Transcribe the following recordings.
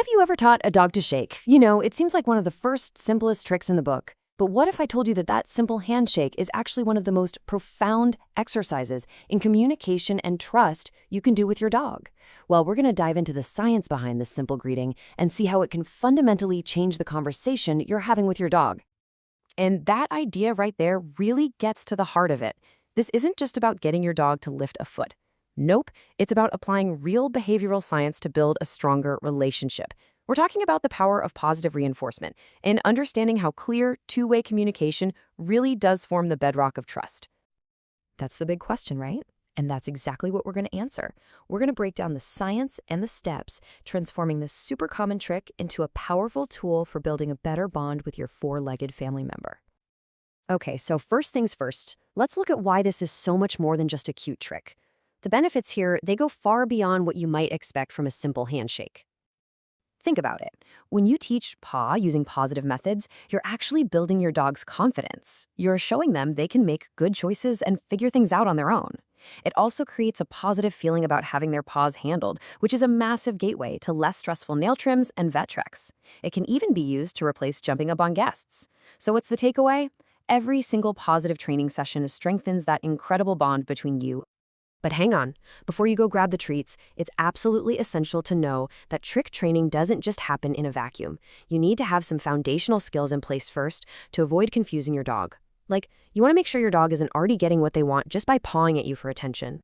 Have you ever taught a dog to shake? You know, it seems like one of the first, simplest tricks in the book. But what if I told you that that simple handshake is actually one of the most profound exercises in communication and trust you can do with your dog? Well, we're going to dive into the science behind this simple greeting and see how it can fundamentally change the conversation you're having with your dog. And that idea right there really gets to the heart of it. This isn't just about getting your dog to lift a foot. Nope, it's about applying real behavioral science to build a stronger relationship. We're talking about the power of positive reinforcement and understanding how clear, two-way communication really does form the bedrock of trust. That's the big question, right? And that's exactly what we're going to answer. We're going to break down the science and the steps, transforming this super common trick into a powerful tool for building a better bond with your four-legged family member. Okay, so first things first, let's look at why this is so much more than just a cute trick. The benefits here, they go far beyond what you might expect from a simple handshake. Think about it. When you teach PAW using positive methods, you're actually building your dog's confidence. You're showing them they can make good choices and figure things out on their own. It also creates a positive feeling about having their paws handled, which is a massive gateway to less stressful nail trims and vet treks. It can even be used to replace jumping up on guests. So what's the takeaway? Every single positive training session strengthens that incredible bond between you. But hang on, before you go grab the treats, it's absolutely essential to know that trick training doesn't just happen in a vacuum. You need to have some foundational skills in place first to avoid confusing your dog. Like, you want to make sure your dog isn't already getting what they want just by pawing at you for attention.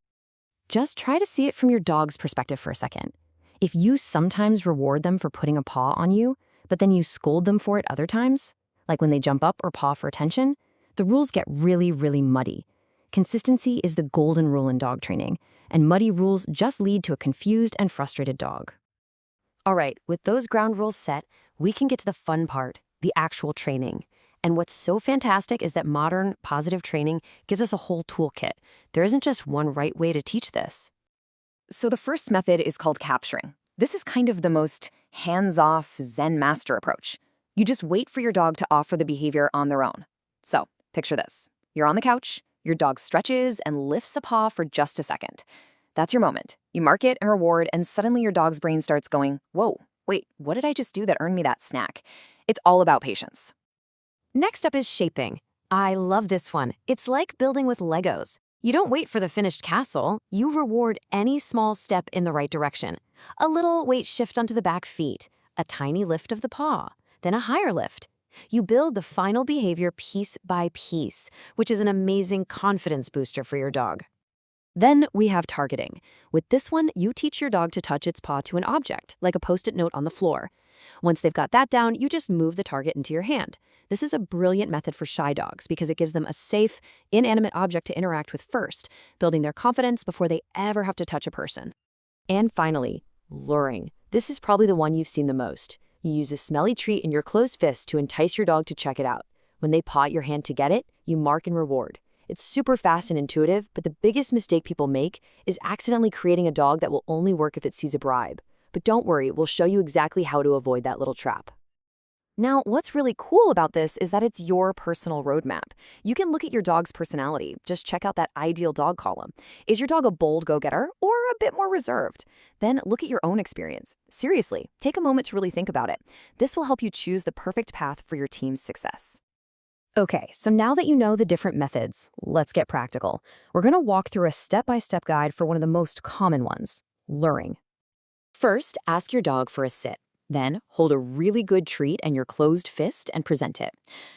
Just try to see it from your dog's perspective for a second. If you sometimes reward them for putting a paw on you, but then you scold them for it other times, like when they jump up or paw for attention, the rules get really, really muddy. Consistency is the golden rule in dog training, and muddy rules just lead to a confused and frustrated dog. All right, with those ground rules set, we can get to the fun part, the actual training. And what's so fantastic is that modern positive training gives us a whole toolkit. There isn't just one right way to teach this. So the first method is called capturing. This is kind of the most hands-off Zen master approach. You just wait for your dog to offer the behavior on their own. So, picture this. You're on the couch. Your dog stretches and lifts a paw for just a second. That's your moment. You mark it and reward, and suddenly your dog's brain starts going, whoa, wait, what did I just do that earned me that snack? It's all about patience. Next up is shaping. I love this one. It's like building with Legos. You don't wait for the finished castle. You reward any small step in the right direction. A little weight shift onto the back feet, a tiny lift of the paw, then a higher lift. You build the final behavior piece by piece, which is an amazing confidence booster for your dog. Then we have targeting. With this one, you teach your dog to touch its paw to an object, like a Post-it note on the floor. Once they've got that down, you just move the target into your hand. This is a brilliant method for shy dogs because it gives them a safe, inanimate object to interact with first, building their confidence before they ever have to touch a person. And finally, luring. This is probably the one you've seen the most. You use a smelly treat in your closed fist to entice your dog to check it out. When they paw at your hand to get it, you mark and reward. It's super fast and intuitive, but the biggest mistake people make is accidentally creating a dog that will only work if it sees a bribe. But don't worry, we'll show you exactly how to avoid that little trap. Now, what's really cool about this is that it's your personal roadmap. You can look at your dog's personality. Just check out that ideal dog column. Is your dog a bold go-getter or a bit more reserved? Then look at your own experience. Seriously, take a moment to really think about it. This will help you choose the perfect path for your team's success. Okay, so now that you know the different methods, let's get practical. We're going to walk through a step-by-step guide for one of the most common ones, luring. First, ask your dog for a sit. Then, hold a really good treat in your closed fist and present it.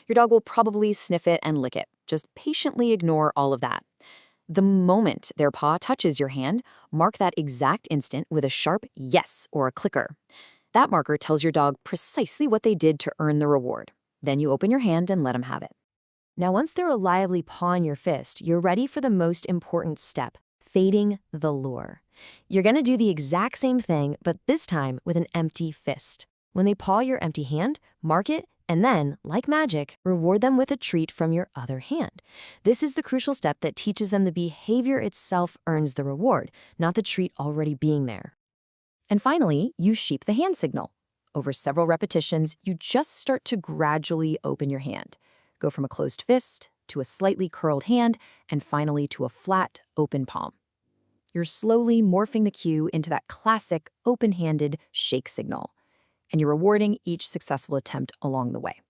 Your dog will probably sniff it and lick it. Just patiently ignore all of that. The moment their paw touches your hand, mark that exact instant with a sharp yes or a clicker. That marker tells your dog precisely what they did to earn the reward. Then you open your hand and let them have it. Now, once they're reliably pawing your fist, you're ready for the most important step, fading the lure. You're going to do the exact same thing, but this time with an empty fist. When they paw your empty hand, mark it, and then, like magic, reward them with a treat from your other hand. This is the crucial step that teaches them the behavior itself earns the reward, not the treat already being there. And finally, you sheep the hand signal. Over several repetitions, you just start to gradually open your hand. Go from a closed fist to a slightly curled hand, and finally to a flat, open palm. You're slowly morphing the cue into that classic open-handed shake signal. and you're rewarding each successful attempt along the way.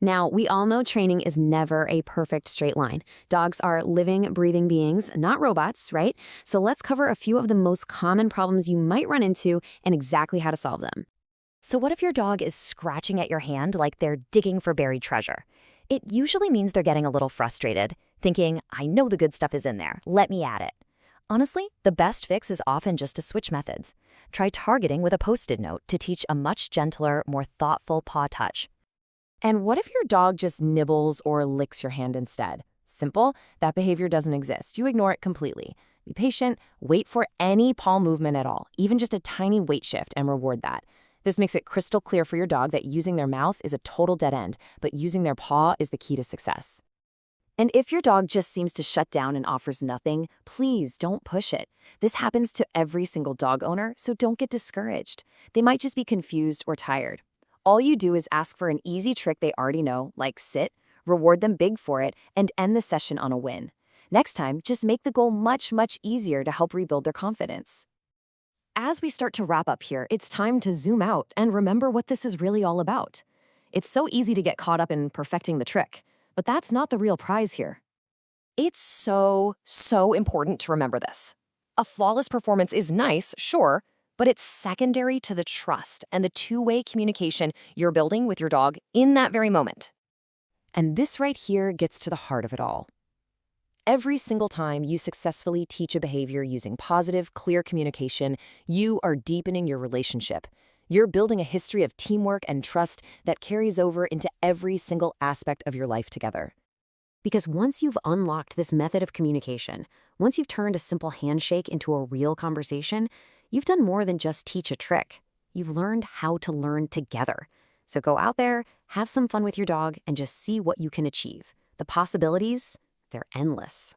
Now, we all know training is never a perfect straight line. Dogs are living, breathing beings, not robots, right? So let's cover a few of the most common problems you might run into and exactly how to solve them. So what if your dog is scratching at your hand like they're digging for buried treasure? It usually means they're getting a little frustrated, thinking, I know the good stuff is in there, let me add it. Honestly, the best fix is often just to switch methods. Try targeting with a post-it note to teach a much gentler, more thoughtful paw touch. And what if your dog just nibbles or licks your hand instead? Simple, that behavior doesn't exist. You ignore it completely. Be patient, wait for any paw movement at all, even just a tiny weight shift, and reward that. This makes it crystal clear for your dog that using their mouth is a total dead end, but using their paw is the key to success. And if your dog just seems to shut down and offers nothing, please don't push it. This happens to every single dog owner, so don't get discouraged. They might just be confused or tired. All you do is ask for an easy trick they already know, like sit, reward them big for it, and end the session on a win. Next time, just make the goal much, much easier to help rebuild their confidence. As we start to wrap up here, it's time to zoom out and remember what this is really all about. It's so easy to get caught up in perfecting the trick, but that's not the real prize here. It's so important to remember this. A flawless performance is nice, sure, but it's secondary to the trust and the two-way communication you're building with your dog in that very moment. And this right here gets to the heart of it all. Every single time you successfully teach a behavior using positive, clear communication, you are deepening your relationship. You're building a history of teamwork and trust that carries over into every single aspect of your life together. Because once you've unlocked this method of communication, once you've turned a simple handshake into a real conversation, you've done more than just teach a trick. You've learned how to learn together. So go out there, have some fun with your dog, and just see what you can achieve. The possibilities, they're endless.